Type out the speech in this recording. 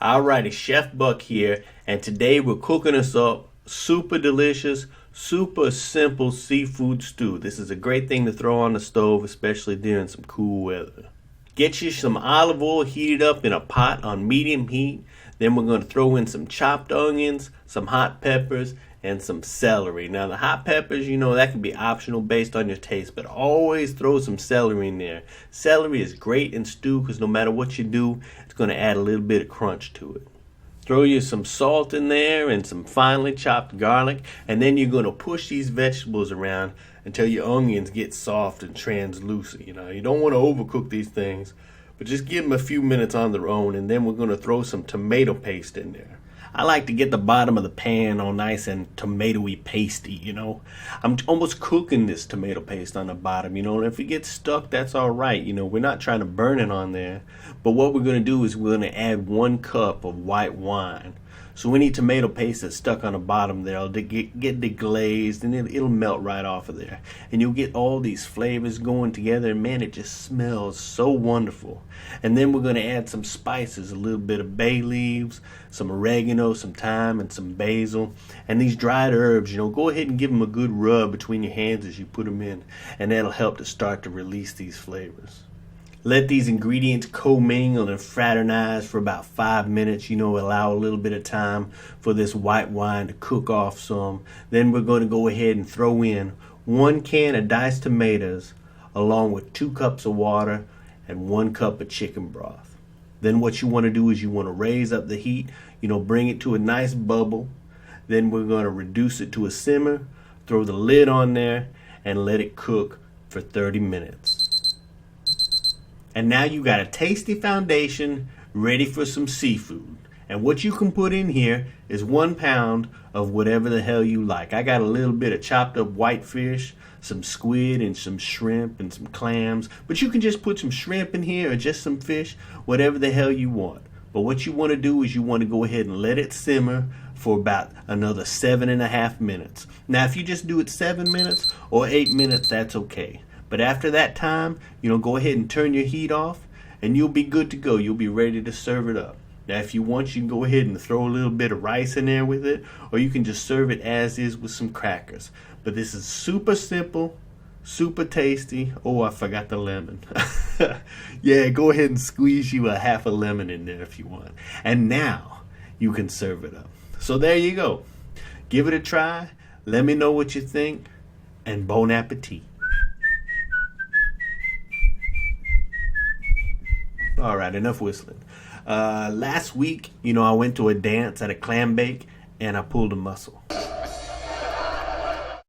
Alrighty, Chef Buck here, and today we're cooking us up super delicious, super simple seafood stew. This is a great thing to throw on the stove, especially during some cool weather. Get you some olive oil heated up in a pot on medium heat. Then we're going to throw in some chopped onions, some hot peppers, and some celery. Now the hot peppers, that can be optional based on your taste, but always throw some celery in there. Celery is great in stew because no matter what you do, it's going to add a little bit of crunch to it. Throw you some salt in there and some finely chopped garlic, and then you're going to push these vegetables around until your onions get soft and translucent. You don't want to overcook these things, but just give them a few minutes on their own, and then we're going to throw some tomato paste in there. I like to get the bottom of the pan all nice and tomatoey pasty, I'm almost cooking this tomato paste on the bottom, and if it gets stuck, that's all right. We're not trying to burn it on there. But what we're going to do is we're going to add 1 cup of white wine. So any tomato paste that's stuck on the bottom there will get deglazed, and it'll melt right off of there. And you'll get all these flavors going together, and man, it just smells so wonderful. And then we're going to add some spices, a little bit of bay leaves, some oregano, some thyme, and some basil. And these dried herbs, go ahead and give them a good rub between your hands as you put them in, and that'll help to start to release these flavors. Let these ingredients commingle and fraternize for about 5 minutes. Allow a little bit of time for this white wine to cook off some. Then we're going to go ahead and throw in 1 can of diced tomatoes along with 2 cups of water and 1 cup of chicken broth. Then what you want to do is you want to raise up the heat, bring it to a nice bubble. Then we're going to reduce it to a simmer, throw the lid on there, and let it cook for 30 minutes. And now you got a tasty foundation ready for some seafood. And what you can put in here is 1 pound of whatever the hell you like. I got a little bit of chopped up whitefish, some squid and some shrimp and some clams. But you can just put some shrimp in here or just some fish, whatever the hell you want. But what you want to do is you want to go ahead and let it simmer for about another 7.5 minutes. Now if you just do it 7 minutes or 8 minutes, that's okay. But after that time, go ahead and turn your heat off, and you'll be good to go. You'll be ready to serve it up. Now, if you want, you can go ahead and throw a little bit of rice in there with it, or you can just serve it as is with some crackers. But this is super simple, super tasty. Oh, I forgot the lemon. Yeah, go ahead and squeeze you a half a lemon in there if you want. And now you can serve it up. So there you go. Give it a try. Let me know what you think, and bon appetit. All right, enough whistling. Last week, I went to a dance at a clam bake, and I pulled a muscle.